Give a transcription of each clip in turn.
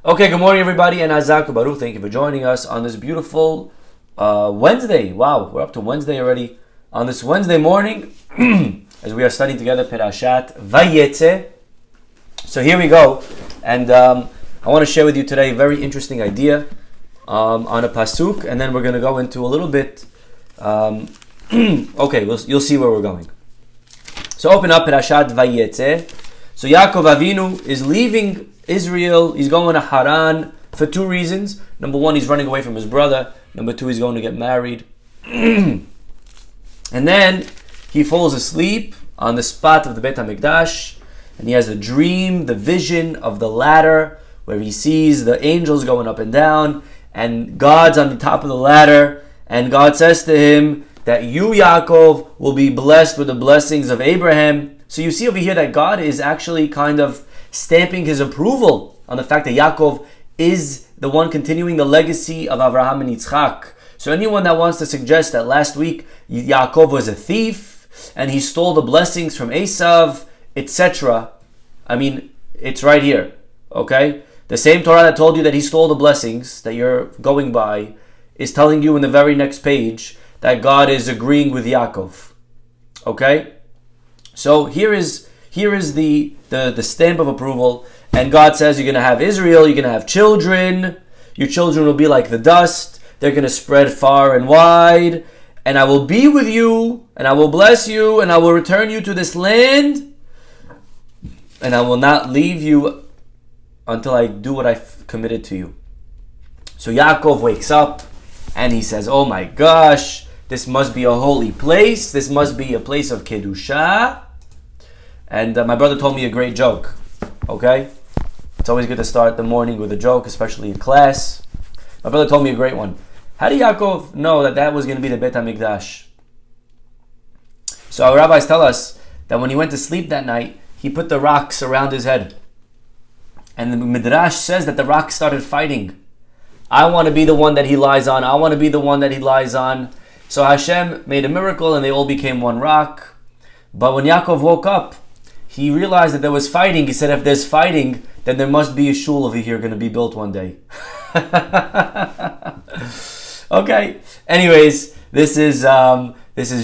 Okay, good morning, everybody, and Azak Baruch. Thank you for joining us on this beautiful Wednesday. Wow, we're up to Wednesday already. On this Wednesday morning, as we are studying together Perashat Vayetze. So here we go, and I want to share with you today a very interesting idea on a pasuk, and then we're going to go into a little bit. You'll see where we're going. So open up Perashat Vayetze. So Yaakov Avinu is leaving Israel. He's going to Haran for two reasons. Number one, he's running away from his brother. Number two, he's going to get married. And then he falls asleep on the spot of the Beit HaMikdash, and he has a dream, the vision of the ladder, where he sees the angels going up and down, and God's on the top of the ladder, and God says to him that you, Yaakov, will be blessed with the blessings of Abraham. So you see over here that God is actually kind of stamping his approval on the fact that Yaakov is the one continuing the legacy of Abraham and Yitzchak. So anyone that wants to suggest that last week Yaakov was a thief and he stole the blessings from Esav, etc., I mean, it's right here, okay? The same Torah that told you that he stole the blessings that you're going by is telling you in the very next page that God is agreeing with Yaakov, okay? So here is the stamp of approval, and God says you're going to have Israel, you're going to have children, your children will be like the dust, they're going to spread far and wide, and I will be with you, and I will bless you, and I will return you to this land, and I will not leave you until I do what I've committed to you. So Yaakov wakes up, and he says, oh my gosh, this must be a holy place, this must be a place of Kedusha. And my brother told me a great joke, okay? It's always good to start the morning with a joke, especially in class. My brother told me a great one. How did Yaakov know that was going to be the Beit HaMikdash? So our rabbis tell us that when he went to sleep that night, he put the rocks around his head. And the Midrash says that the rocks started fighting. I want to be the one that he lies on. I want to be the one that he lies on. So Hashem made a miracle and they all became one rock. But when Yaakov woke up, he realized that there was fighting. He said, if there's fighting, then there must be a shul over here going to be built one day. Okay. Anyways, this is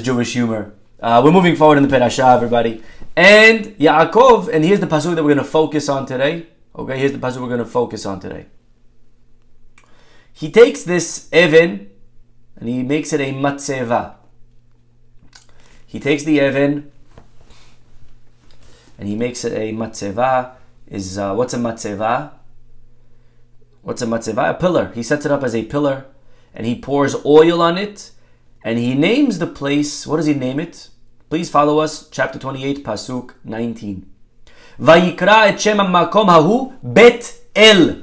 Jewish humor. We're moving forward in the Perashah, everybody. And Yaakov, and here's the pasuk that we're going to focus on today. Okay, here's the pasuk we're going to focus on today. He takes this even and he makes it a matzeva. He takes the even and he makes it a matzeva. What's a matzeva? What's a matzeva? A pillar. He sets it up as a pillar, and he pours oil on it, and he names the place. What does he name it? Please follow us. Chapter 28, pasuk 19. Vayikra et shem hamakom hahu Bet El.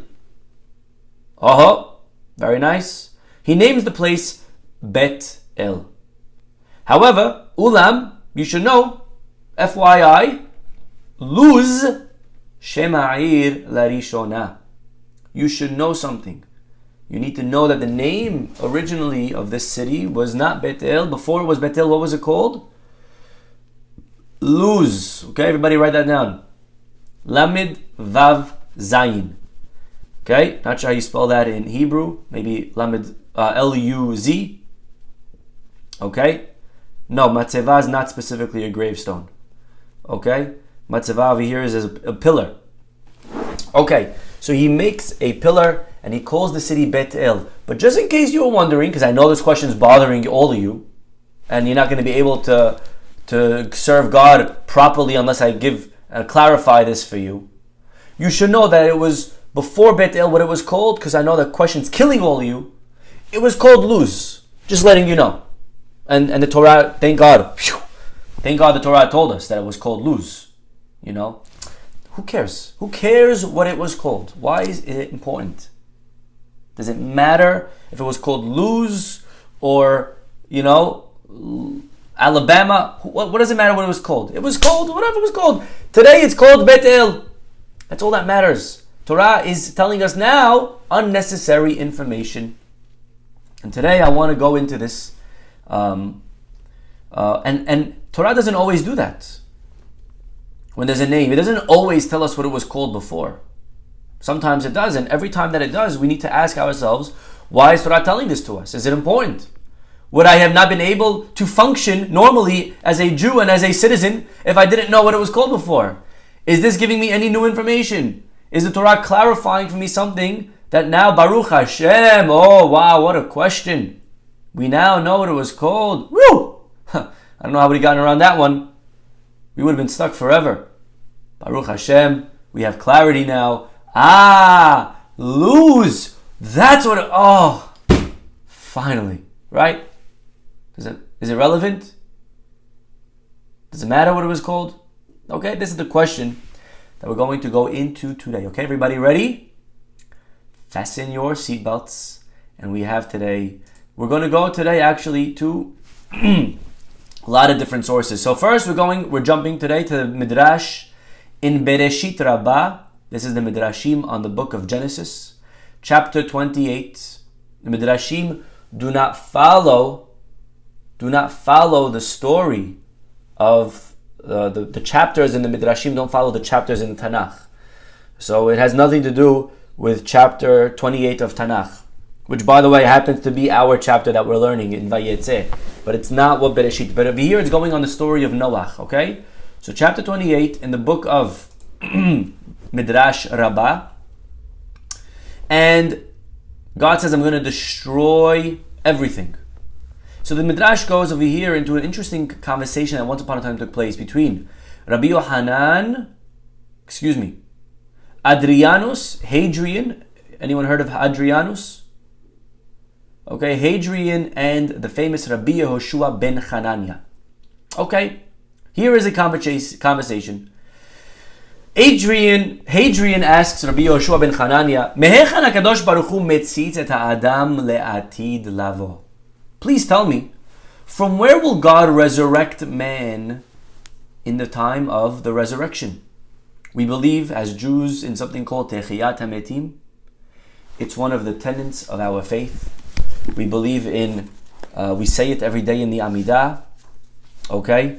Very nice. He names the place Bet El. However, Ulam, you should know, FYI, Luz Shema'ir Larishona. You should know something. You need to know that the name originally of this city was not Bet-El. Before it was Bet-El, what was it called? Luz. Okay, everybody write that down. Lamed Vav Zayin. Okay, not sure how you spell that in Hebrew. Maybe Lamed L-U-Z. Okay. No, Matzeva is not specifically a gravestone. Okay. Matzeva over here is as a pillar. Okay, so he makes a pillar and he calls the city Bet El. But just in case you were wondering, because I know this question is bothering all of you, and you're not going to be able to serve God properly unless I clarify this for you. You should know that it was before Bet El what it was called, because I know that question's killing all of you. It was called Luz. Just letting you know. And the Torah, thank God. Thank God the Torah told us that it was called Luz. You know, who cares? Who cares what it was called? Why is it important? Does it matter if it was called Luz or, Alabama? What does it matter what it was called? It was called whatever it was called. Today it's called Bet El. That's all that matters. Torah is telling us now unnecessary information. And today I want to go into this. And Torah doesn't always do that. When there's a name, it doesn't always tell us what it was called before. Sometimes it does, and every time that it does, we need to ask ourselves, why is Torah telling this to us? Is it important? Would I have not been able to function normally as a Jew and as a citizen if I didn't know what it was called before? Is this giving me any new information? Is the Torah clarifying for me something that now, Baruch Hashem, oh wow, what a question. We now know what it was called. Woo! I don't know how we gotten around that one. We would have been stuck forever. Baruch Hashem, we have clarity now. Luz. That's what finally, right? Is it relevant? Does it matter what it was called? Okay, this is the question that we're going to go into today. Okay, everybody ready? Fasten your seatbelts. And we're going to go today actually to a lot of different sources. So first we're jumping today to the Midrash in Bereshit Rabbah. This is the Midrashim on the book of Genesis, chapter 28. The Midrashim do not follow the story of the chapters in the Midrashim, don't follow the chapters in the Tanakh. So it has nothing to do with chapter 28 of Tanakh, which by the way happens to be our chapter that we're learning in Vayetze, but it's not what Bereshit. But over here it's going on the story of Noach, okay? So chapter 28 in the book of Midrash Rabbah, and God says, I'm going to destroy everything. So the Midrash goes over here into an interesting conversation that once upon a time took place between Rabbi Adrianus, Hadrian. Anyone heard of Adrianus? Okay, Hadrian and the famous Rabbi Yehoshua ben Hanania. Okay, here is a conversation. Hadrian asks Rabbi Yehoshua ben Hanania, Mehechan HaKadosh Baruch Hu metzitz et ha'adam le'atid lavo. Please tell me, from where will God resurrect man in the time of the resurrection? We believe as Jews in something called Techiyat HaMetim. It's one of the tenets of our faith. We believe in, we say it every day in the Amidah. Okay?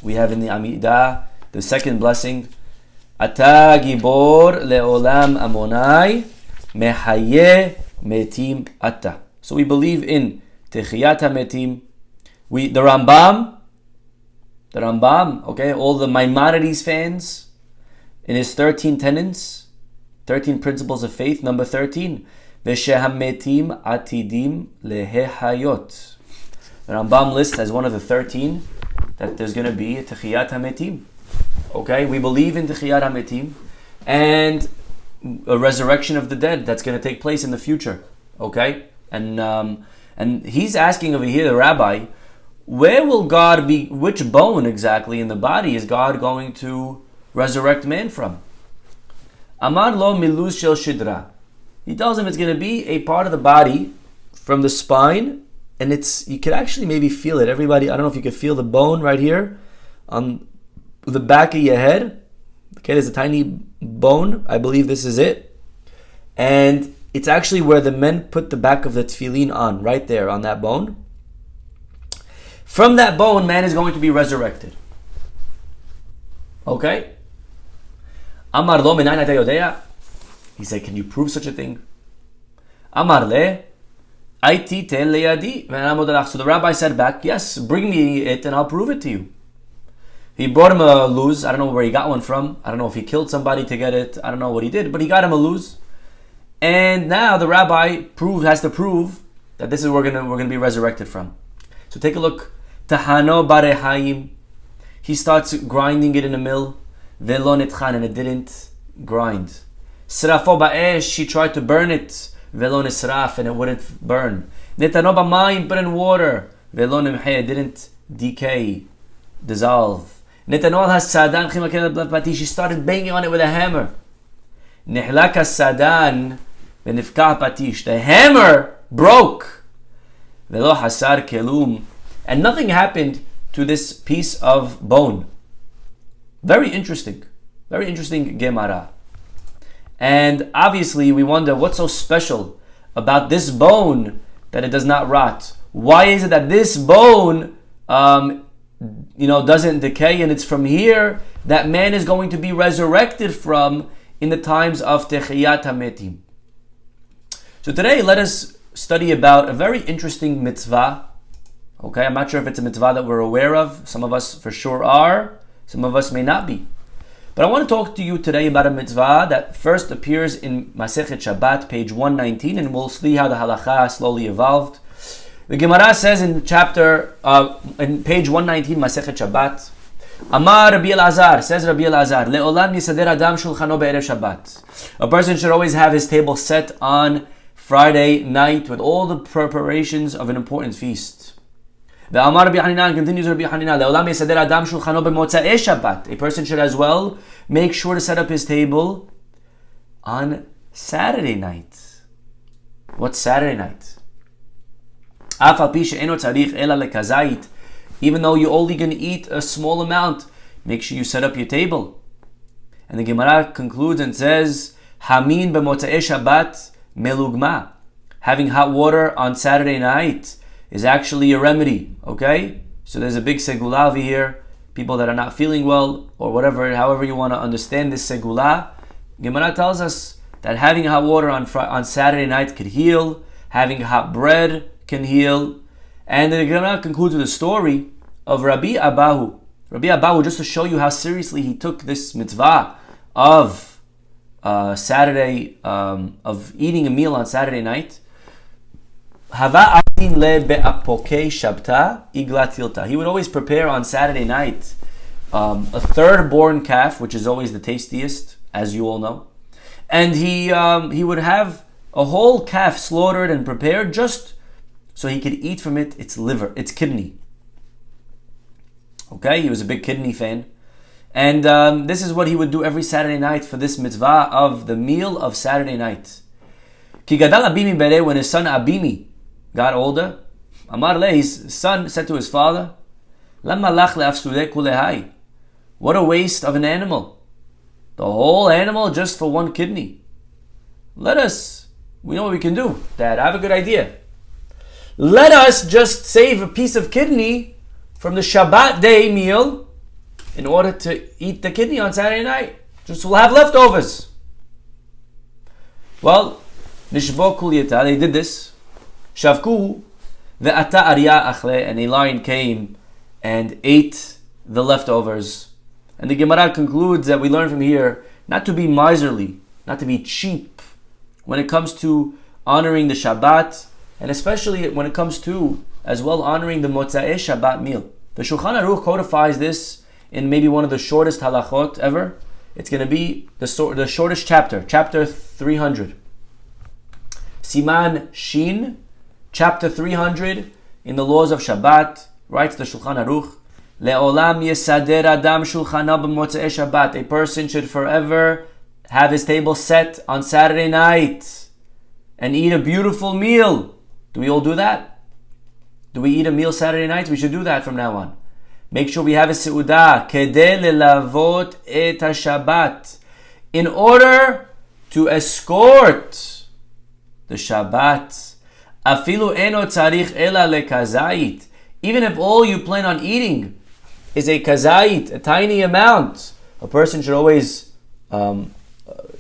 We have in the Amidah the second blessing, Ata Gibor Le'olam Amonai Mehaye Metim Ata. So we believe in Techiyat HaMetim. The Rambam, okay, all the Maimonides fans, in his 13 tenets, 13 principles of faith, number 13, Veshehametim Atidim Lehehayot. The Rambam lists as one of the 13 that there's going to be a Techiyat HaMetim. Okay, we believe in Techiyat HaMetim and a resurrection of the dead that's going to take place in the future. Okay, and he's asking over here, the rabbi, where will God be, which bone exactly in the body is God going to resurrect man from? Amar lo miluz shel shidra. He tells him it's going to be a part of the body from the spine, and you can actually maybe feel it. Everybody, I don't know if you can feel the bone right here on the back of your head. Okay, there's a tiny bone. I believe this is it. And it's actually where the men put the back of the tefillin on, right there on that bone. From that bone, man is going to be resurrected. Okay? Amar lo minayin ata yodea. He said, can you prove such a thing? Amar le, aiti ten leyadi. So the rabbi said back, yes, bring me it and I'll prove it to you. He brought him a luz. I don't know where he got one from. I don't know if he killed somebody to get it. I don't know what he did, but he got him a luz. And now the rabbi has to prove that this is where we're going to be resurrected from. So take a look. Tahano barehayim. He starts grinding it in a mill. Velo netchan, and it didn't grind. Srafo ba'esh, he tried to burn it. Velo nesraf, and it wouldn't burn. Netano b'mayim, put in water. Velo nemhe, it didn't decay, dissolve. Netano has-sadan, she started banging on it with a hammer. Nehlak has-sadan, v'nifkah patish. The hammer broke. Velo hasar kelum. And nothing happened to this piece of bone. Very interesting Gemara. And obviously we wonder what's so special about this bone that it does not rot. Why is it that this bone doesn't decay, and it's from here that man is going to be resurrected from in the times of Techiyat HaMetim. So today, let us study about a very interesting mitzvah. Okay, I'm not sure if it's a mitzvah that we're aware of. Some of us for sure are. Some of us may not be. But I want to talk to you today about a mitzvah that first appears in Masechet Shabbat, page 119, and we'll see how the halacha slowly evolved. The Gemara says in page 119, Masechet Shabbat, Amar Rabbi Elazar, says Rabbi Elazar, Le'olam yisader adam shulchano be'erev Shabbat. A person should always have his table set on Friday night with all the preparations of an important feast. The Amar Rabbi Hanan continues, Rabbi Hanan, Le'olam yisader adam shulchano be'motza'ei Shabbat. A person should as well make sure to set up his table on Saturday night. What's Saturday night? Even though you're only going to eat a small amount, make sure you set up your table. And the Gemara concludes and says, Hamin b'motza'ei Shabbat melugma. Having hot water on Saturday night is actually a remedy. Okay? So there's a big segula over here. People that are not feeling well, or whatever, however you want to understand this segula. Gemara tells us that having hot water on Saturday night could heal. Having hot bread can heal. And the Gemara concludes with a story of Rabbi Abahu. Rabbi Abahu, just to show you how seriously he took this mitzvah of Saturday, of eating a meal on Saturday night. He would always prepare on Saturday night a third born calf, which is always the tastiest, as you all know. And he would have a whole calf slaughtered and prepared just so he could eat from it its liver, its kidney. Okay, he was a big kidney fan. And this is what he would do every Saturday night for this mitzvah of the meal of Saturday night. Ki gadal Abimi bere, when his son Abimi got older, Amar le, his son said to his father, Lama lach le'afsudeh kulehai. What a waste of an animal. The whole animal just for one kidney. We know what we can do, Dad. I have a good idea. Let us just save a piece of kidney from the Shabbat day meal in order to eat the kidney on Saturday night. Just we'll have leftovers. Well, Nishbo Kulyata, they did this. Shavku ve'ata Ariel achle, and a lion came and ate the leftovers. And the Gemara concludes that we learn from here not to be miserly, not to be cheap when it comes to honoring the Shabbat, and especially when it comes to as well honoring the Motza'ei Shabbat meal. The Shulchan Aruch codifies this in maybe one of the shortest halachot ever. It's going to be the shortest chapter, chapter 300. Siman Shin, chapter 300, in the laws of Shabbat, writes the Shulchan Aruch, Le'olam yesader adam shulchanav b'motzei Shabbat. A person should forever have his table set on Saturday night and eat a beautiful meal. Do we all do that? Do we eat a meal Saturday nights? We should do that from now on. Make sure we have a seudah kedei lelavot et Shabbat, in order to escort the Shabbat. Afilu eno tzarich ela lekazait. Even if all you plan on eating is a kazait, a tiny amount, a person should always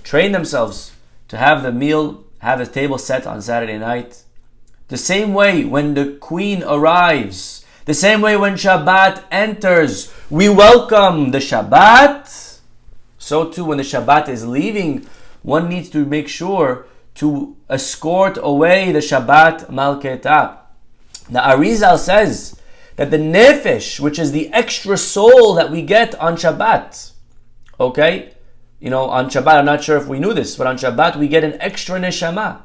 train themselves to have the meal, have a table set on Saturday night. The same way when the queen arrives, the same way when Shabbat enters, we welcome the Shabbat. So too, when the Shabbat is leaving, one needs to make sure to escort away the Shabbat Malkah. Now, Ariel says that the nefesh, which is the extra soul that we get on Shabbat, okay? On Shabbat, I'm not sure if we knew this, but on Shabbat we get an extra neshama.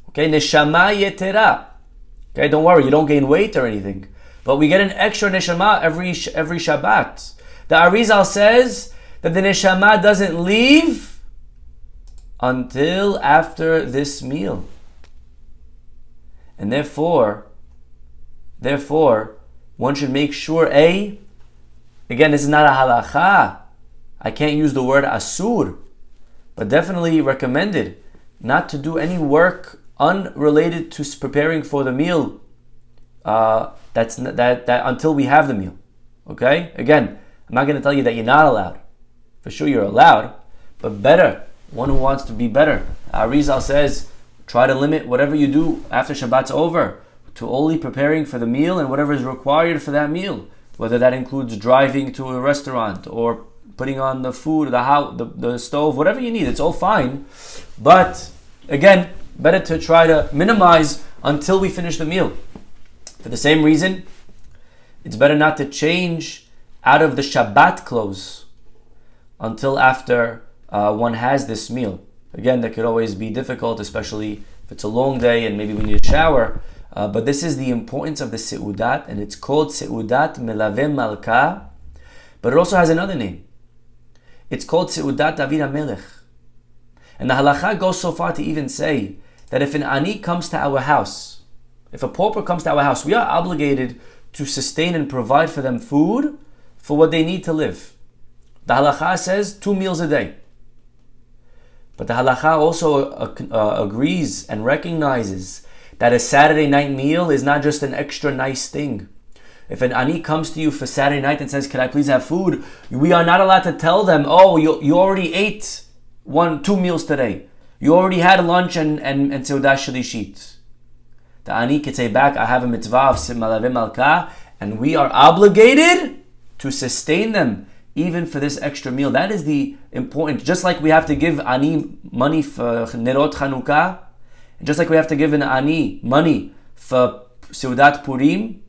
Okay, neshama yetera. Okay, don't worry, you don't gain weight or anything. But we get an extra neshama every Shabbat. The Arizal says that the neshama doesn't leave until after this meal. And therefore, one should make sure, again, this is not a halacha. I can't use the word asur, but definitely recommended not to do any work unrelated to preparing for the meal. That until we have the meal. Okay? Again, I'm not going to tell you that you're not allowed. For sure you're allowed, but better one who wants to be better. Ariel says, try to limit whatever you do after Shabbat's over to only preparing for the meal and whatever is required for that meal. Whether that includes driving to a restaurant or putting on the food, the house, the stove, whatever you need, it's all fine. But again, better to try to minimize until we finish the meal. For the same reason, it's better not to change out of the Shabbat clothes until after one has this meal. Again, that could always be difficult, especially if it's a long day and maybe we need a shower. But this is the importance of the Seudat, and it's called Seudat Melaveh Malkah, but it also has another name. It's called Seudat David HaMelech. And the halakha goes so far to even say that if an ani comes to our house, if a pauper comes to our house, we are obligated to sustain and provide for them food for what they need to live. The halakha says 2 meals a day. But the halakha also agrees and recognizes that a Saturday night meal is not just an extra nice thing. If an ani comes to you for Saturday night and says, "Can I please have food?" we are not allowed to tell them, "Oh, you already ate 2 meals today. You already had lunch and seudah shalishit." The ani could say back, "I have a mitzvah of Melaveh Malkah," and we are obligated to sustain them even for this extra meal. That is the important. Just like we have to give ani money for Nerot Chanukah, and just like we have to give an ani money for Seudat Purim,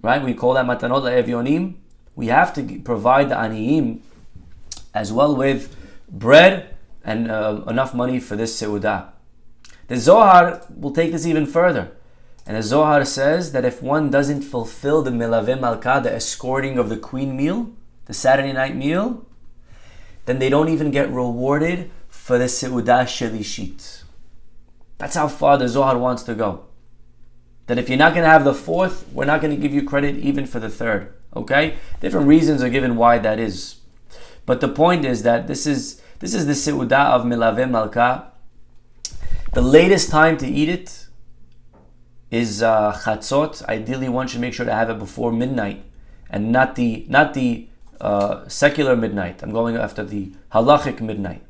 right? We call that matanot la'evyonim. We have to provide the aniyim as well with bread and enough money for this seudah. The Zohar will take this even further. And the Zohar says that if one doesn't fulfill the Melaveh Malkah, the escorting of the queen meal, the Saturday night meal, then they don't even get rewarded for the seudah shelishit. That's how far the Zohar wants to go. That if you're not going to have the 4th, we're not going to give you credit even for the 3rd. Okay? Different reasons are given why that is. But the point is that this is the seudah of Melaveh Malkah. The latest time to eat it is chatzot. Ideally, one should make sure to have it before midnight, and not the secular midnight. I'm going after the halachic midnight.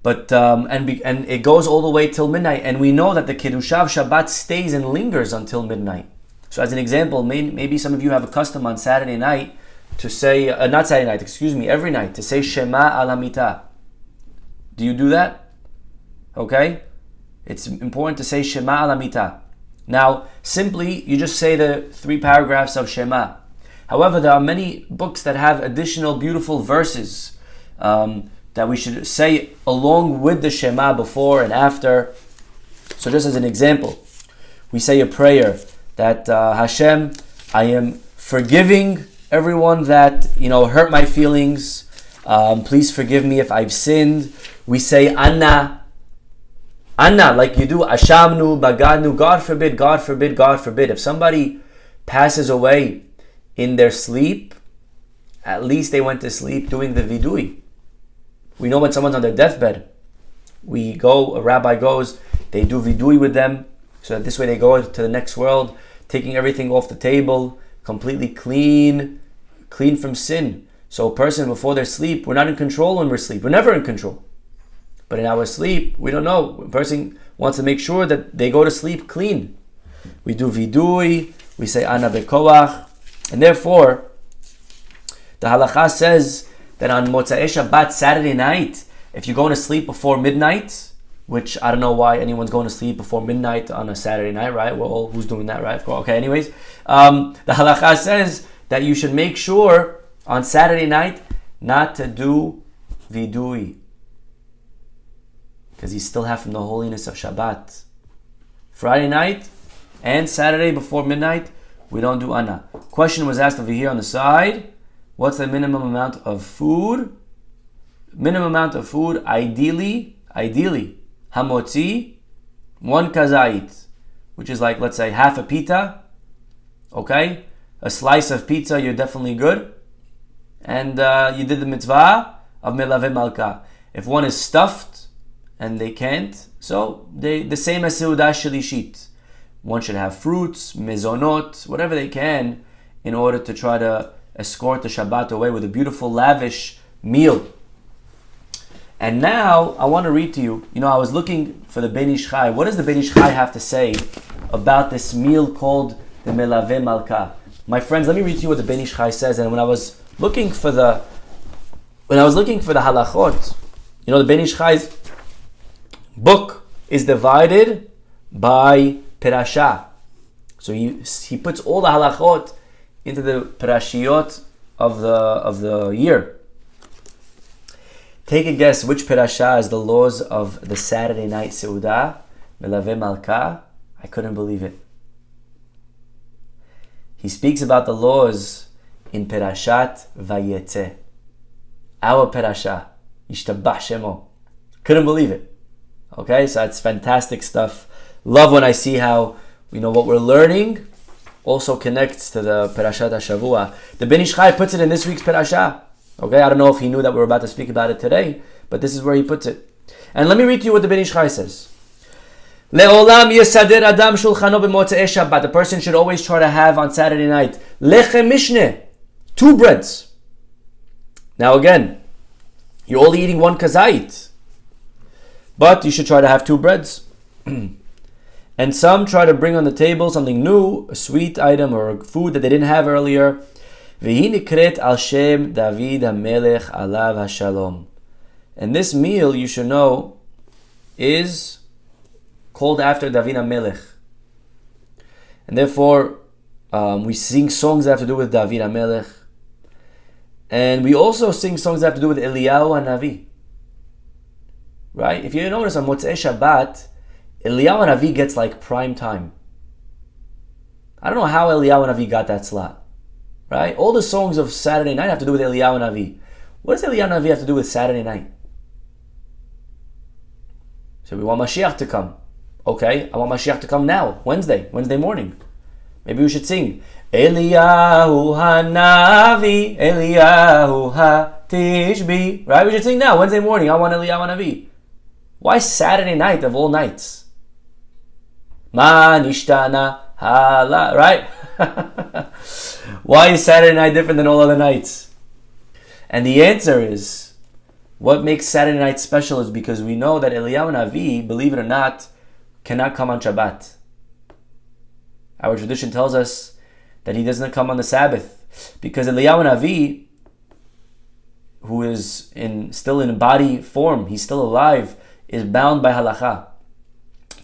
But and it goes all the way till midnight, and we know that the Kiddushah of Shabbat stays and lingers until midnight. So as an example, maybe some of you have a custom on Saturday night to say, not Saturday night, excuse me, every night, to say Shema al Hamitah. Do you do that? Okay? It's important to say Shema al Hamitah. Now, simply, you just say the 3 paragraphs of Shema. However, there are many books that have additional beautiful verses that we should say along with the Shema before and after. So just as an example, we say a prayer that Hashem, I am forgiving everyone that hurt my feelings. Please forgive me if I've sinned. We say Anna, like you do, Ashamnu, Bagadnu, God forbid, God forbid, God forbid. If somebody passes away in their sleep, at least they went to sleep doing the vidui. We know when someone's on their deathbed, a rabbi goes, they do vidui with them, so that this way they go to the next world, taking everything off the table, completely clean from sin. So a person before their sleep, we're not in control when we're asleep. We're never in control. But in our sleep, we don't know. A person wants to make sure that they go to sleep clean. We do vidui, we say ana bekoach, and therefore, the halakha says that on Motzei Shabbat, Saturday night, if you're going to sleep before midnight, which I don't know why anyone's going to sleep before midnight on a Saturday night, right? Well, who's doing that, right? Okay, anyways, the halakha says that you should make sure on Saturday night not to do vidui, because you still have from the holiness of Shabbat. Friday night and Saturday before midnight, we don't do ana. Question was asked over here on the side. What's the minimum amount of food? Minimum amount of food, ideally, hamotzi, 1 kazait, which is like, let's say, half a pita. Okay? A slice of pizza, you're definitely good. And you did the mitzvah of Melaveh Malkah. If one is stuffed and they can't, so the same as seudah shelishit. One should have fruits, mezonot, whatever they can, in order to try to escort the Shabbat away with a beautiful, lavish meal. And now I want to read to you. I was looking for the Ben Ish Chai. What does the Ben Ish Chai have to say about this meal called the Melaveh Malkah? My friends, let me read to you what the Ben Ish Chai says. And when I was looking for the halachot, the Ben Ish Chai's book is divided by perasha. So he puts all the halachot into the parashiyot of the year. Take a guess which perasha is the laws of the Saturday night Seudah, Melaveh Malkah. I couldn't believe it. He speaks about the laws in Perashat Vayetze. Our perasha. Yishtabach Shemo. Couldn't believe it. Okay, so that's fantastic stuff. Love when I see how, what we're learning also connects to the Perashat HaShavua. The Ben Ish Chai puts it in this week's perasha. Okay, I don't know if he knew that we were about to speak about it today, but this is where he puts it. And let me read to you what the Ben Ish Chai says. Le'olam yesader adam shulchano b'motzei Shabbat. The person should always try to have on Saturday night lechem mishneh, 2 breads. Now again, you're only eating 1 kazait, but you should try to have 2 breads. And some try to bring on the table something new, a sweet item or a food that they didn't have earlier. V'hi nikret al shem David HaMelech alav hashalom. And this meal, you should know, is called after David HaMelech. And therefore, we sing songs that have to do with David HaMelech. And we also sing songs that have to do with Eliyahu HaNavi. Right? If you notice on Motzei Shabbat, Eliyahu HaNavi gets like prime time. I don't know how Eliyahu HaNavi got that slot. Right? All the songs of Saturday night have to do with Eliyahu HaNavi. What does Eliyahu HaNavi have to do with Saturday night? So we want Mashiach to come. Okay, I want Mashiach to come now, Wednesday morning. Maybe we should sing Eliyahu HaNavi, Eliyahu HaTishbi. Right? We should sing now, Wednesday morning. I want Eliyahu HaNavi. Why Saturday night of all nights? Ma nishtana hala. Right? Why is Saturday night different than all other nights? And the answer is, what makes Saturday night special is because we know that Eliyahu HaNavi, believe it or not, cannot come on Shabbat. Our tradition tells us that he doesn't come on the Sabbath because Eliyahu HaNavi, who is still in body form, he's still alive, is bound by halacha.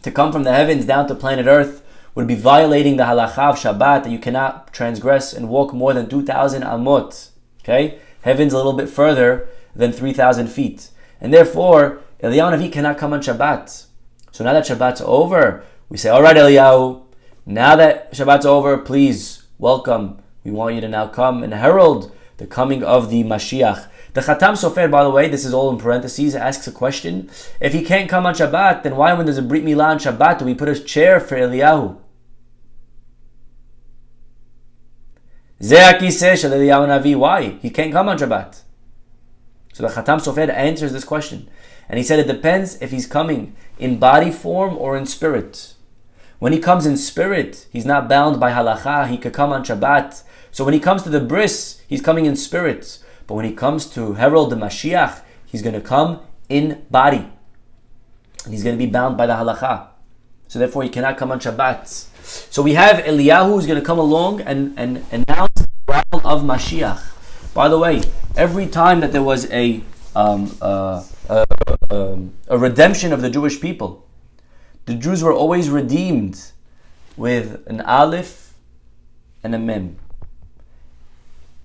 To come from the heavens down to planet Earth would be violating the halacha of Shabbat, that you cannot transgress and walk more than 2,000 amot. Okay? Heaven's a little bit further than 3,000 feet. And therefore, Eliyahu HaNavi cannot come on Shabbat. So now that Shabbat's over, we say, all right, Eliyahu, now that Shabbat's over, please, welcome. We want you to now come and herald the coming of the Mashiach. The Khatam Sofer, by the way, this is all in parentheses, asks a question. If he can't come on Shabbat, then why when there's a Brit Milah on Shabbat do we put a chair for Eliyahu? Why? He can't come on Shabbat. So the Khatam Sofer answers this question. And he said it depends if he's coming in body form or in spirit. When he comes in spirit, he's not bound by halacha. He could come on Shabbat. So when he comes to the bris, he's coming in spirit. But when he comes to herald the Mashiach, he's going to come in body. And he's going to be bound by the halacha. So therefore he cannot come on Shabbat. So we have Eliyahu who's going to come along and announce the arrival of Mashiach. By the way, every time that there was a redemption of the Jewish people, the Jews were always redeemed with an Aleph and a Mem.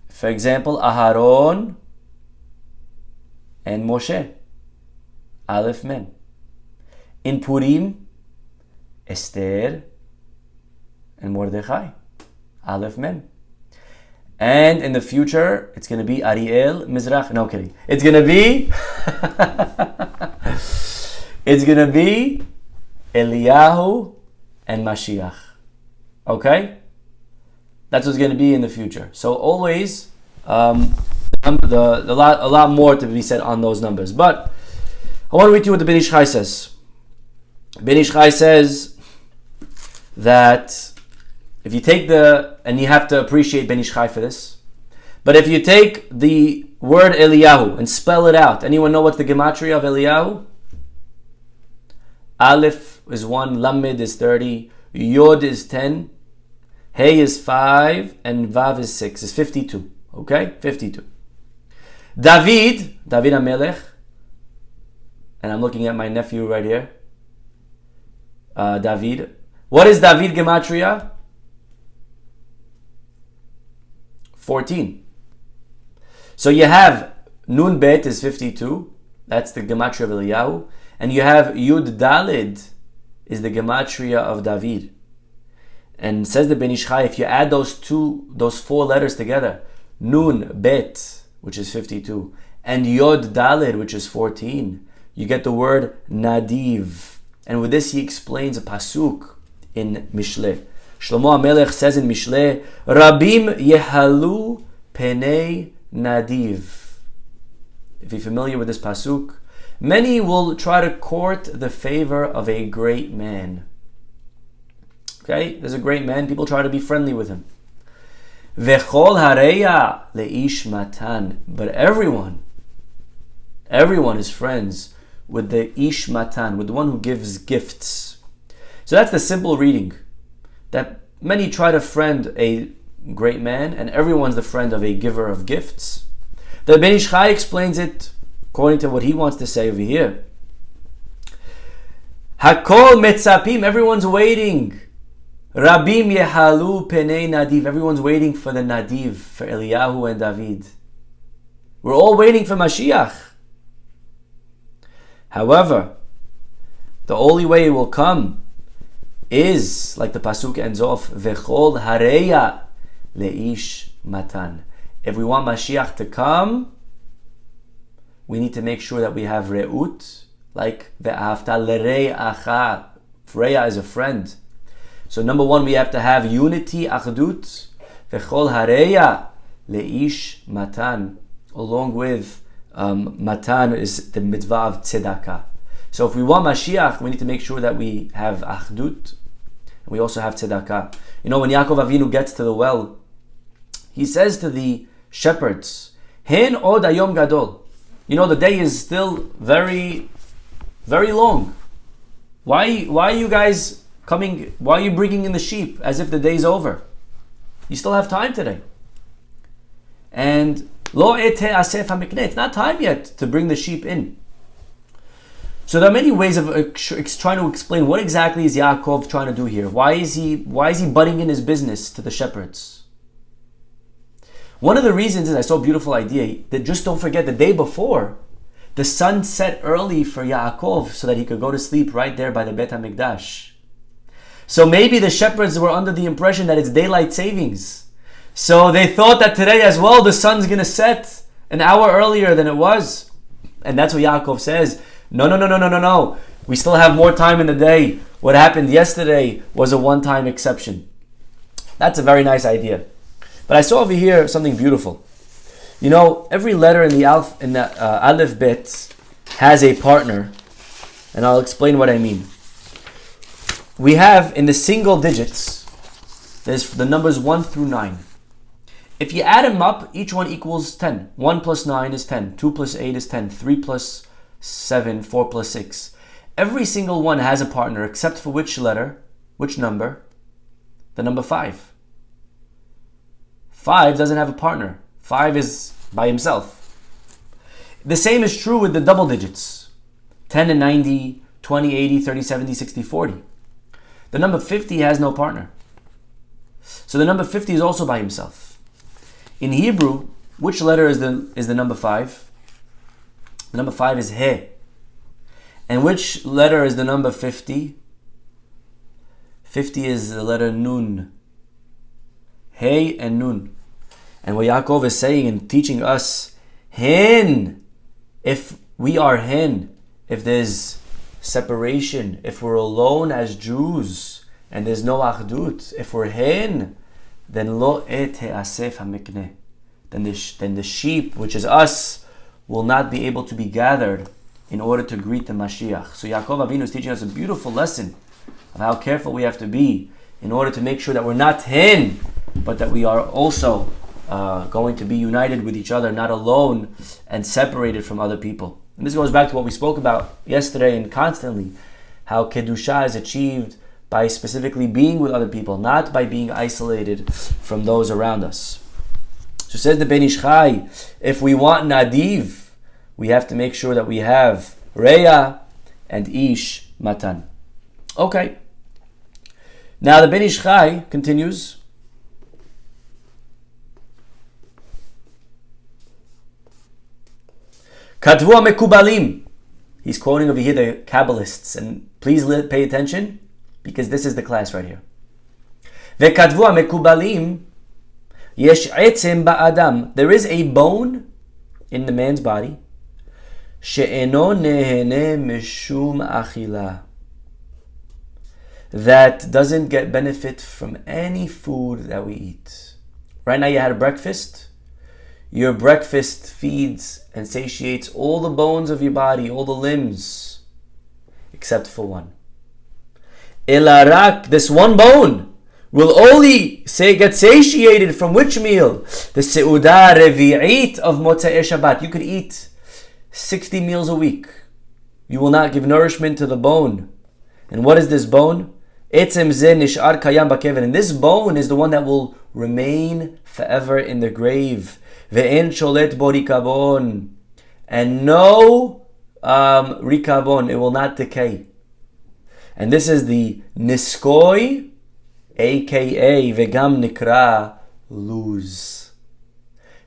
For example, Aharon and Moshe, Aleph Mem. In Purim, Esther and Mordechai, Aleph Mem. And in the future, it's going to be Ariel, Mizrahi. No, kidding. It's going to be Eliyahu and Mashiach. Okay? That's what's going to be in the future. So always, a lot more to be said on those numbers. But I want to read to you what the Ben Ish Chai says. Ben Ish Chai says that if you take and you have to appreciate Ben Ish Chai for this. But if you take the word Eliyahu and spell it out, anyone know what's the gematria of Eliyahu? Aleph is 1, Lamed is 30, Yod is 10, Hey is 5, and Vav is 6, is 52. Okay? 52. David HaMelech, and I'm looking at my nephew right here, David. What is David gematria? 14. So you have Nun Bet is 52. That's the gematria of Eliyahu. And you have Yud Dalid is the gematria of David. And says the Ben Ish Chai, if you add those 4 letters together, Nun Bet, which is 52, and Yod Dalid, which is 14, you get the word Nadiv. And with this he explains a pasuk in Mishle. Shlomo HaMelech says in Mishle, Rabim Yehalu Penei Nadiv. If you're familiar with this pasuk, many will try to court the favor of a great man. Okay, there's a great man, people try to be friendly with him. Vechol hareya leish matan. But everyone is friends with the ish matan, with the one who gives gifts. So that's the simple reading. That many try to friend a great man, and everyone's the friend of a giver of gifts. The Ben Ish Chai explains it according to what he wants to say over here. Hakol metzapim, everyone's waiting. Rabim yehalu penei nadiv, everyone's waiting for the nadiv, for Eliyahu and David. We're all waiting for Mashiach. However, the only way it will come is, like the pasuk ends off, vechol hareya leish matan. If we want Mashiach to come, we need to make sure that we have re'ut, like ve'ahavta l're'acha. Re'ah is a friend. So number 1, we have to have unity, achdut, vechol hareya leish matan. Along with matan is the mitzvah of tzedakah. So if we want Mashiach, we need to make sure that we have achdut, and we also have tzedakah. You know, when Yaakov Avinu gets to the well, he says to the shepherds, Hen od ayom gadol. You know, the day is still very, very long. Why are you guys coming? Why are you bringing in the sheep as if the day's over? You still have time today. And lo ete asef hamikneh. It's not time yet to bring the sheep in. So there are many ways of trying to explain what exactly is Yaakov trying to do here. Why is he butting in his business to the shepherds? One of the reasons is, I saw a beautiful idea, that just don't forget, the day before, the sun set early for Yaakov so that he could go to sleep right there by the Beit HaMikdash. So maybe the shepherds were under the impression that it's daylight savings. So they thought that today as well, the sun's going to set an hour earlier than it was. And that's what Yaakov says. No. We still have more time in the day. What happened yesterday was a one-time exception. That's a very nice idea. But I saw over here something beautiful. You know, every letter in the Aleph Bet has a partner, and I'll explain what I mean. We have in the single digits, there's the numbers 1 through 9. If you add them up, each one equals 10. 1 plus 9 is 10. 2 plus 8 is 10. 3 plus 7, 4 plus 6. Every single one has a partner, except for which letter, which number? The number 5. 5 doesn't have a partner. 5 is by himself. The same is true with the double digits. 10 and 90, 20, 80, 30, 70, 60, 40. The number 50 has no partner. So the number 50 is also by himself. In Hebrew, which letter is the number 5? The number 5 is He. And which letter is the number 50? 50 is the letter Nun. He and Nun. And what Yaakov is saying and teaching us, Hen, if we are Hen, if there's separation, if we're alone as Jews, and there's no Achdut, if we're Hen, then Lo et asef hamikneh. Then the sheep, which is us, will not be able to be gathered in order to greet the Mashiach. So Yaakov Avinu is teaching us a beautiful lesson of how careful we have to be in order to make sure that we're not Hen, but that we are also going to be united with each other, not alone and separated from other people. And this goes back to what we spoke about yesterday and constantly, how Kedusha is achieved by specifically being with other people, not by being isolated from those around us. So says the Ben Ish Chai, if we want Nadiv, we have to make sure that we have Reya and Ish Matan. Okay. Now the Ben Ish Chai continues. Katvu Mekubalim. He's quoting over here the Kabbalists, and please pay attention because this is the class right here. Vekatvu Mekubalim. Yesh etzem ba'adam. There is a bone in the man's body. She'eno nehene mishum achila. That doesn't get benefit from any food that we eat. Right now you had a breakfast. Your breakfast feeds and satiates all the bones of your body, all the limbs, except for one. Elarak, this one bone, will only get satiated from which meal? The Seudah Revi'it of Motzei Shabbat. You could eat 60 meals a week. You will not give nourishment to the bone. And what is this bone? Etzem Ze Nish'ar Kayam Bakeven. And this bone is the one that will remain forever in the grave. Ve'en Sholet Bo Rikabon. And no Rikabon. It will not decay. And this is the Niskoi, aka Vegam Nikra Luz.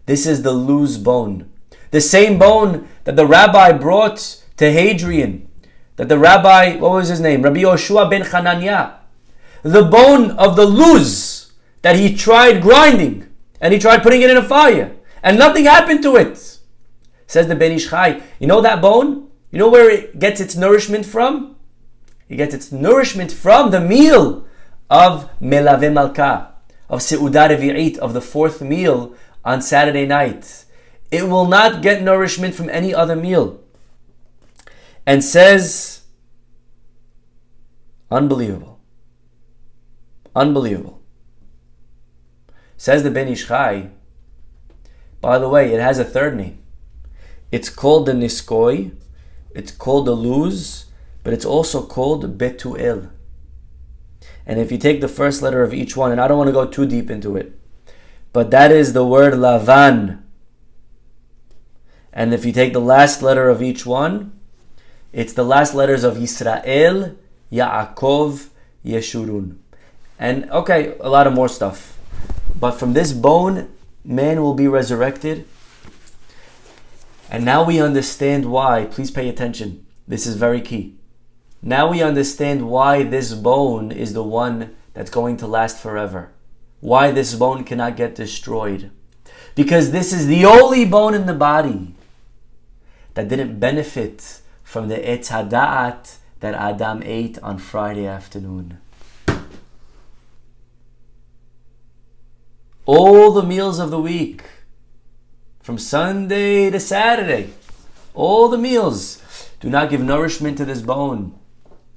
This is the Luz bone. The same bone that the rabbi brought to Hadrian. That the rabbi, what was his name? Rabbi Yoshua ben Hananiah. The bone of the Luz that he tried grinding. And he tried putting it in a fire. And nothing happened to it. Says the Ben Ish Chai. You know that bone? You know where it gets its nourishment from? It gets its nourishment from the meal of Melaveh Malkah, of Seudah Revi'it, of the fourth meal on Saturday night. It will not get nourishment from any other meal. And says, unbelievable. Unbelievable. Says the Ben Ish Chai, by the way, it has a third name. It's called the Niskoi, it's called the Luz, but it's also called Betuel. And if you take the first letter of each one, and I don't want to go too deep into it, but that is the word Lavan. And if you take the last letter of each one, it's the last letters of Yisrael, Yaakov, Yeshurun. And okay, a lot of more stuff. But from this bone, man will be resurrected. And now we understand why. Please pay attention. This is very key. Now we understand why this bone is the one that's going to last forever. Why this bone cannot get destroyed. Because this is the only bone in the body that didn't benefit from the Etz Hada'at that Adam ate on Friday afternoon. All the meals of the week, from Sunday to Saturday, all the meals do not give nourishment to this bone.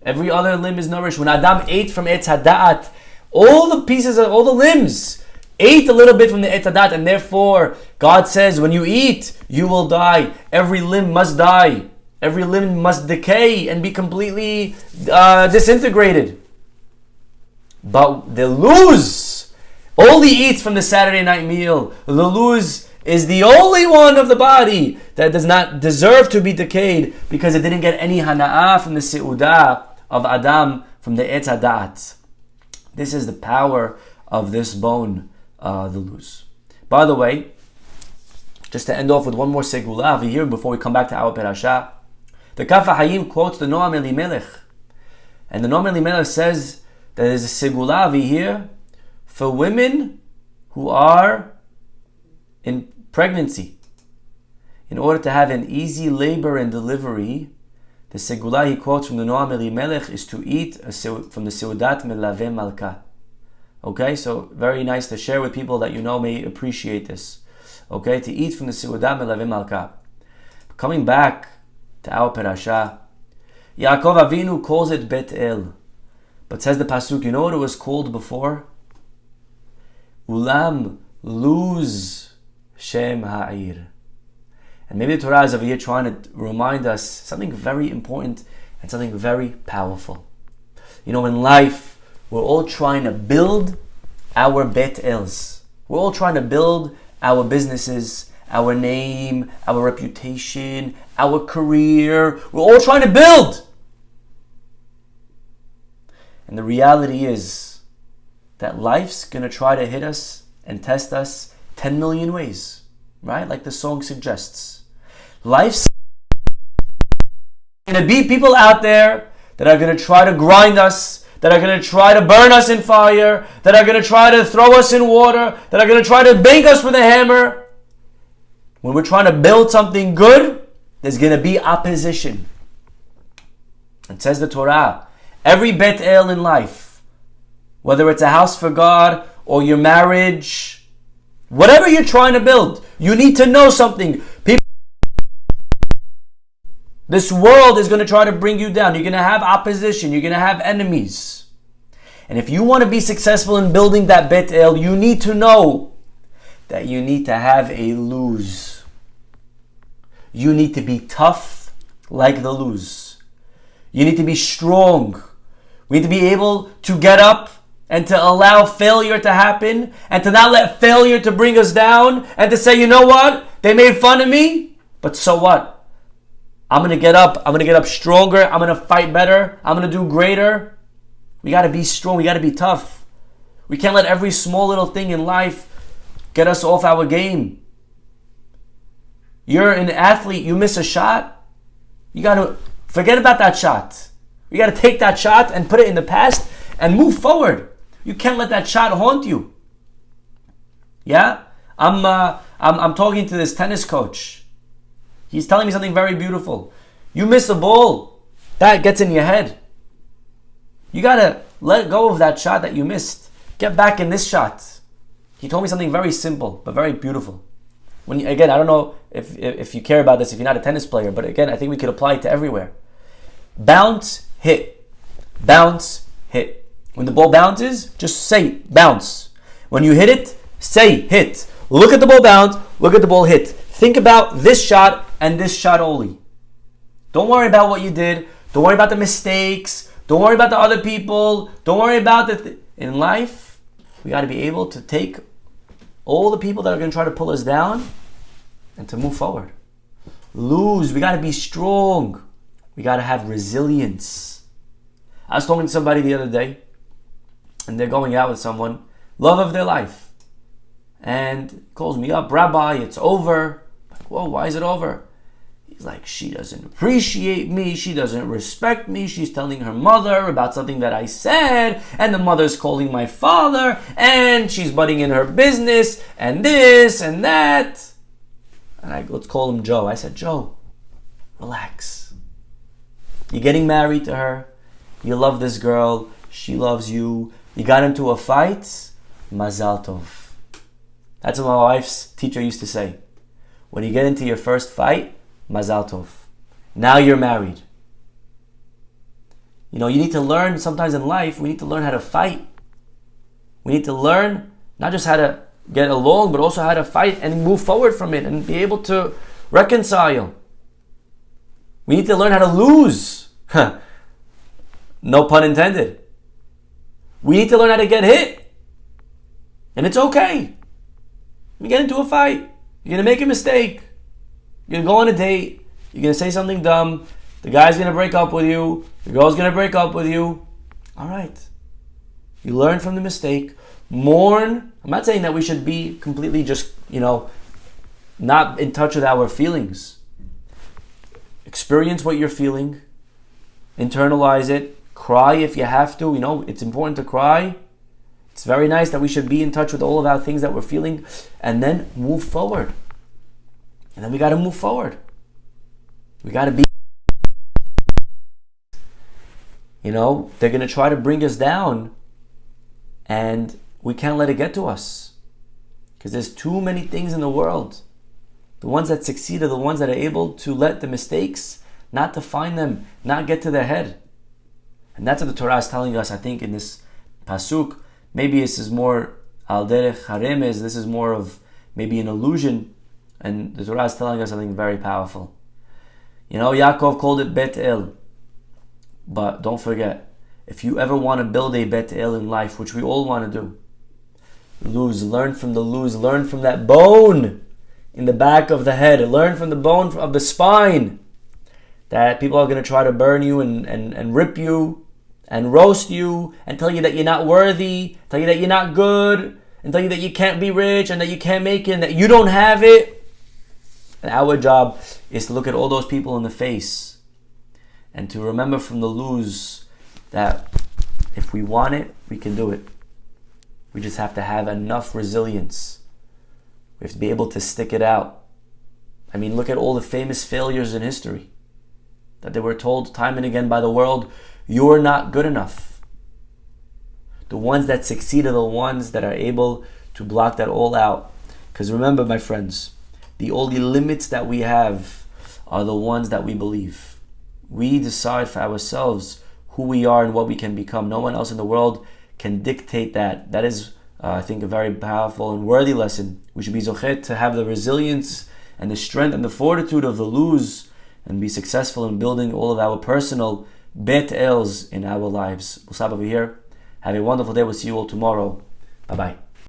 Every other limb is nourished. When Adam ate from Etz Hada'at, all the pieces of all the limbs ate a little bit from the Etz Hada'at, and therefore God says, when you eat, you will die. Every limb must die. Every limb must decay and be completely disintegrated. But the Luz only eats from the Saturday night meal. The Luz is the only one of the body that does not deserve to be decayed because it didn't get any hana'ah from the Seudah of Adam from the Etz Hada'at. This is the power of this bone, the Luz. By the way, just to end off with one more segula over here before we come back to our parasha, the Kaf HaHayim quotes the Noam Elimelech. And the Noam Elimelech says that there's a segula over here for women who are in pregnancy. In order to have an easy labor and delivery, the segula he quotes from the Noam Elimelech is to eat from the Seudat Melaveh Malkah. Okay, so very nice to share with people that you know may appreciate this. Okay, to eat from the Seudat Melaveh Malkah. Coming back to our parasha, Yaakov Avinu calls it Bet El. But says the pasuk, you know what it was called before? Ulam Luz Shem Ha'ir. And maybe the Torah is over here trying to remind us something very important and something very powerful. You know, in life, we're all trying to build our Bet Els. We're all trying to build our businesses, our name, our reputation, our career. We're all trying to build. And the reality is that life's going to try to hit us and test us 10 million ways, right? Like the song suggests. Life's going to be people out there that are going to try to grind us, that are going to try to burn us in fire, that are going to try to throw us in water, that are going to try to bang us with a hammer. When we're trying to build something good, there's going to be opposition. It says the Torah, every Bet El in life, whether it's a house for God or your marriage, whatever you're trying to build, you need to know something. This world is going to try to bring you down. You're going to have opposition. You're going to have enemies. And if you want to be successful in building that Bet El, you need to know that you need to have a luz. You need to be tough like the luz. You need to be strong. We need to be able to get up and to allow failure to happen and to not let failure to bring us down and to say, you know what? They made fun of me, but so what? I'm going to get up. I'm going to get up stronger. I'm going to fight better. I'm going to do greater. We got to be strong. We got to be tough. We can't let every small little thing in life get us off our game. You're an athlete. You miss a shot. You got to forget about that shot. You got to take that shot and put it in the past and move forward. You can't let that shot haunt you. Yeah? I'm talking to this tennis coach. He's telling me something very beautiful. You miss a ball, that gets in your head. You gotta let go of that shot that you missed. Get back in this shot. He told me something very simple, but very beautiful. Again, I don't know if you care about this, if you're not a tennis player, but again, I think we could apply it to everywhere. Bounce, hit. Bounce, hit. When the ball bounces, just say bounce. When you hit it, say hit. Look at the ball bounce, look at the ball hit. Think about this shot and this shot only. Don't worry about what you did. Don't worry about the mistakes. Don't worry about the other people. Don't worry about in life, we got to be able to take all the people that are going to try to pull us down and to move forward. Lose. We got to be strong. We got to have resilience. I was talking to somebody the other day, and they're going out with someone, love of their life, and calls me up, Rabbi, it's over. Whoa, why is it over? He's like, she doesn't appreciate me. She doesn't respect me. She's telling her mother about something that I said. And the mother's calling my father. And she's butting in her business. And this and that. And let's call him Joe. I said, Joe, relax. You're getting married to her. You love this girl. She loves you. You got into a fight. Mazal tov. That's what my wife's teacher used to say. When you get into your first fight, mazal tov. Now you're married. You know, you need to learn sometimes in life, we need to learn how to fight. We need to learn not just how to get along, but also how to fight and move forward from it and be able to reconcile. We need to learn how to lose. No pun intended. We need to learn how to get hit. And it's okay. You get into a fight. You're going to make a mistake. You're going to go on a date. You're going to say something dumb. The guy's going to break up with you. The girl's going to break up with you. All right. You learn from the mistake. Mourn. I'm not saying that we should be completely just, not in touch with our feelings. Experience what you're feeling. Internalize it. Cry if you have to. It's important to cry. It's very nice that we should be in touch with all of our things that we're feeling and then move forward. And then we got to move forward. We got to be, they're going to try to bring us down and we can't let it get to us because there's too many things in the world. The ones that succeed are the ones that are able to let the mistakes, not define them, not get to their head. And that's what the Torah is telling us, I think, in this pasuk. Maybe this is more Al derech haremez, this is more of maybe an illusion, and the Torah is telling us something very powerful. Yaakov called it Bet El, but don't forget, if you ever want to build a Bet El in life, which we all want to do, learn from that bone in the back of the head, learn from the bone of the spine, that people are going to try to burn you and rip you and roast you and tell you that you're not worthy, tell you that you're not good, and tell you that you can't be rich and that you can't make it and that you don't have it. And our job is to look at all those people in the face and to remember from the Luz that if we want it, we can do it. We just have to have enough resilience. We have to be able to stick it out. I mean, look at all the famous failures in history that they were told time and again by the world, you're not good enough. The ones that succeed are the ones that are able to block that all out. Because remember, my friends, the only limits that we have are the ones that we believe. We decide for ourselves who we are and what we can become. No one else in the world can dictate that. That is, I think, a very powerful and worthy lesson. We should be zochet to have the resilience and the strength and the fortitude of the Luz and be successful in building all of our personal Bet Els in our lives. We'll stop over here. Have a wonderful day. We'll see you all tomorrow. Bye-bye.